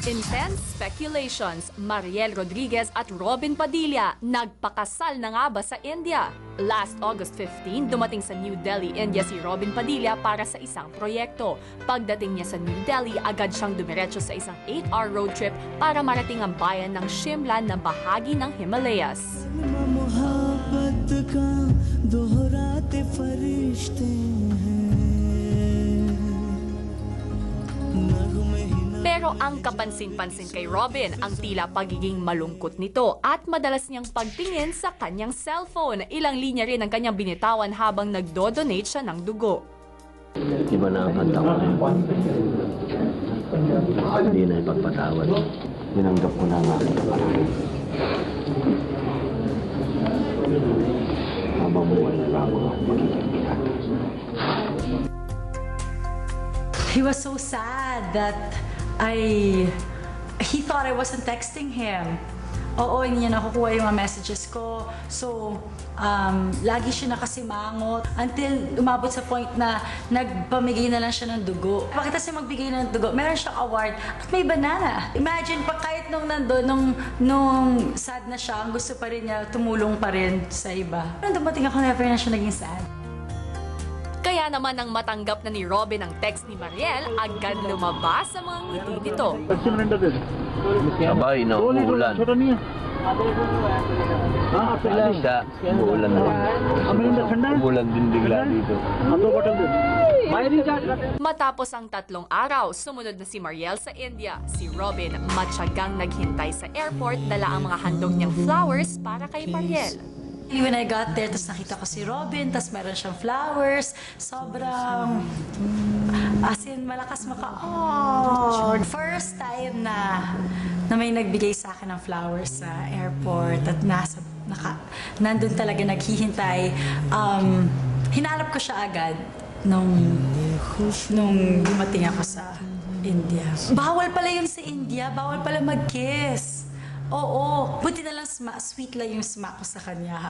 Intense speculations, Mariel Rodriguez at Robin Padilla nagpakasal na nga ba sa India? Last August 15, dumating sa New Delhi, India si Robin Padilla para sa isang proyekto. Pagdating niya sa New Delhi, agad siyang dumiretso sa isang 8-hour road trip para marating ang bayan ng Shimla na bahagi ng Himalayas. Pero ang kapansin-pansin kay Robin ang tila pagiging malungkot nito at madalas niyang pagtingin sa kanyang cellphone. Ilang linya rin ang kanyang binitawan habang nagdo-donate siya ng dugo. Iba na ang kanta ko ngayon. Hindi na ipagpatawad. Binanggap ko na ang aking kapatid. Habang buwan na lang ako magkikita. He was so sad that he thought I wasn't texting him. Oo, hindi niya nakukuha yung mga messages ko. So, lagi siya nakasimangot until umabot sa point na nagpamigay na lang siya ng dugo. Bakit kasi magbigay ng dugo? Meron siyang award at may banana. Imagine pa kahit nung nandun, nung sad na siya, gusto pa rin niya, tumulong pa rin sa iba. Nung dumating ako, never na siya naging sad. Kaya naman nang matanggap na ni Robin ang text ni Mariel, agad lumabas sa mga ngiti nito. Sabay na umuulan. Alisa, umuulan na rin. Umuulan din bigla dito. Matapos ang 3 araw, sumunod na si Mariel sa India. Si Robin, matyagang naghintay sa airport, dala ang mga handog niyang flowers para kay Mariel. When I got there, tapos nakita ko si Robin, tapos meron siyang flowers. Sobrang, as in, malakas oh. First time na may nagbigay sa akin ng flowers sa airport at nandun talaga naghihintay. Hinanap ko siya agad nung dumating ako sa India. Bawal pala yun sa India, bawal pala mag-kiss. Oo, buti na lang sweet lang yung smack ko sa kanya.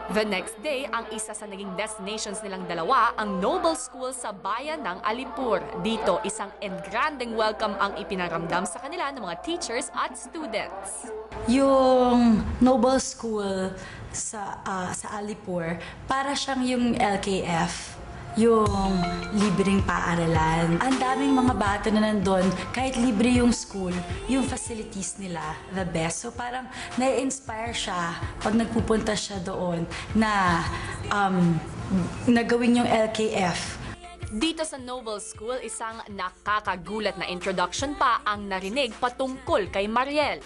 The next day, ang isa sa naging destinations nilang dalawa, ang Noble School sa bayan ng Alipur. Dito, isang engrandeng welcome ang ipinaramdam sa kanila ng mga teachers at students. Yung Noble School sa Alipur, para siyang yung LKF. Yung libreng paaralan. Ang daming mga bata na nandun, kahit libre yung school, yung facilities nila, the best. So parang na-inspire siya pag nagpupunta siya doon na nagawin yung LKF. Dito sa Noble School, isang nakakagulat na introduction pa ang narinig patungkol kay Mariel.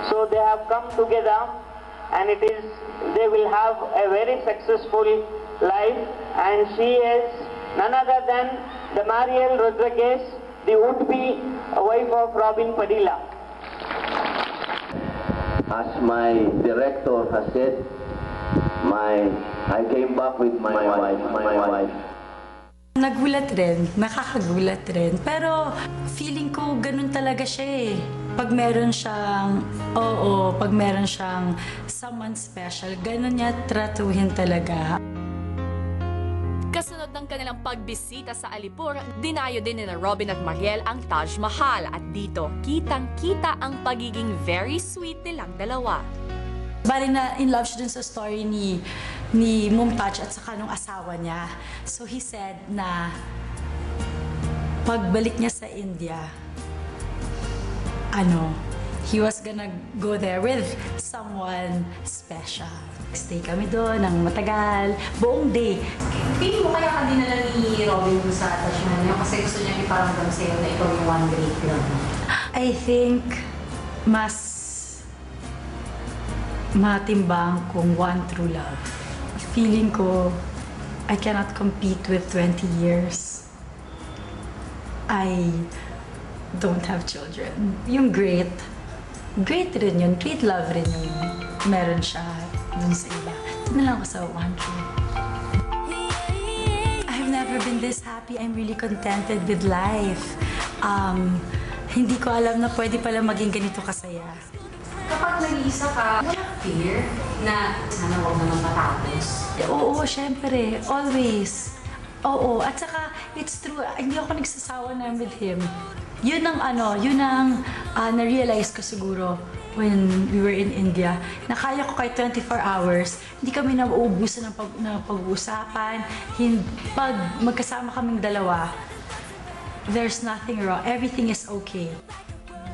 So they have come together and they will have a very successful life, and she is none other than the Mariel Rodriguez, the would-be wife of Robin Padilla. As my director has said, I came back with my wife. Nagulat rin, nakakagulat rin. Pero feeling ko ganun talaga siya eh. Pag meron siyang, pag meron siyang someone special, ganun niya tratuhin talaga. Kasunod ng kanilang pagbisita sa Alipur, dinayo din ni Robin at Mariel ang Taj Mahal. At dito, kitang-kita ang pagiging very sweet nilang dalawa. Bali na in love siya dun sa story ni Mumtaz at saka nung asawa niya. So he said na pagbalik niya sa India, he was gonna go there with someone special. Stay kami doon ng matagal, buong day. Feeling mo kaya ka dinala ni Robin sa Taj Mahal kasi gusto niya iparamdam sa'yo na ikaw yung one great love? I think mas matimbang kung one true love. Feeling ko, I cannot compete with 20 years. I don't have children. Yung great rin yun. Great love rin yung meron siya dun sa iba. Doon na lang ako sa one true. I've never been this happy. I'm really contented with life. Hindi ko alam na pwede pala maging ganito kasaya. Kapag nag-iisa ka, wala fear na sana huwag naman matapos? Oo, syempre. Always. Oo, at saka, it's true, hindi ako nagsasawa na with him. Yun ang na-realize ko siguro when we were in India, na kaya ko kahit 24 hours, hindi kami nauubusan ng pag-uusapan. Pag magkasama kaming dalawa, there's nothing wrong. Everything is okay.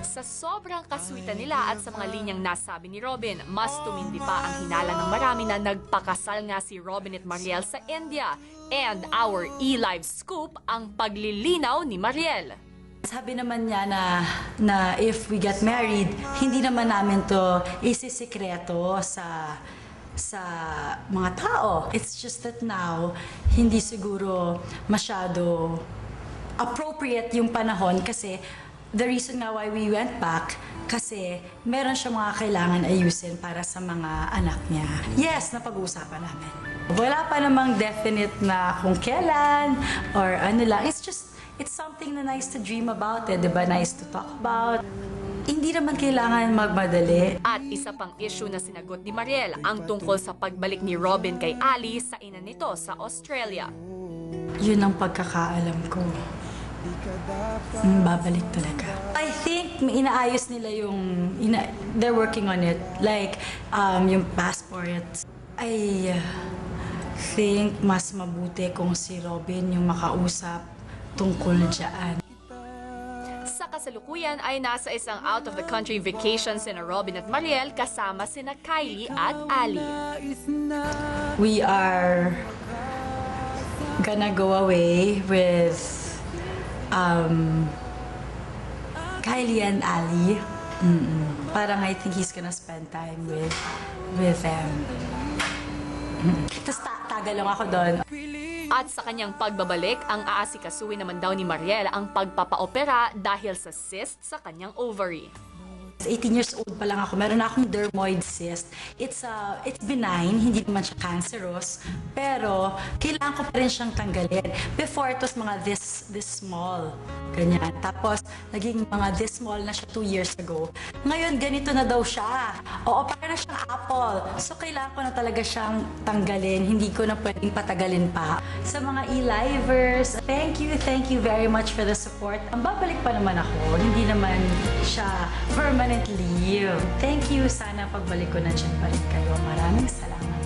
Sa sobrang kaswitan nila at sa mga linyang nasabi ni Robin, mas tumindi pa ang hinala ng marami na nagpakasal nga si Robin at Mariel sa India. And our E-Live scoop ang paglilinaw ni Mariel. Sabi naman niya na if we get married, hindi naman namin to isisikreto sa mga tao. It's just that now, hindi siguro masyado appropriate yung panahon kasi the reason nga why we went back kasi meron siya mga kailangan ayusin para sa mga anak niya. Yes, napag-uusapan namin. Wala pa namang definite na kung kailan or ano lang. It's something na nice to dream about, diba? Nice to talk about. Hindi naman kailangan magmadali. At isa pang issue na sinagot ni Mariel ang tungkol sa pagbalik ni Robin kay Ali sa ina nito sa Australia. Yun ang pagkakaalam ko. Babalik talaga. I think inaayos nila they're working on it. Like, yung passport. I think mas mabuti kung si Robin yung makausap tungkol dyan. Sa kasalukuyan ay nasa isang out-of-the-country vacation sina Robin at Mariel kasama sina Kylie at Ali. We are gonna go away with Kylie and Ali. Parang I think he's gonna spend time with them. Tapos tagal lang ako doon. At sa kanyang pagbabalik, ang aasikasuhin naman daw ni Mariel ang pagpapaopera dahil sa cyst sa kanyang ovary. 18 years old pa lang ako, meron na akong dermoid cyst. It's benign, hindi naman siya cancerous, pero kailangan ko pa rin siyang tanggalin. Before, it was mga this small, ganyan. Tapos, naging mga this small na siya 2 years ago. Ngayon, ganito na daw siya. Oo, parang na siyang apple. So, kailangan ko na talaga siyang tanggalin. Hindi ko na pwedeng patagalin pa. Sa mga e-livers, thank you very much for the support. Ang babalik pa naman ako, hindi naman siya permanent leave. Thank you. Sana pagbalik ko nandiyan pa rin kayo. Maraming salamat.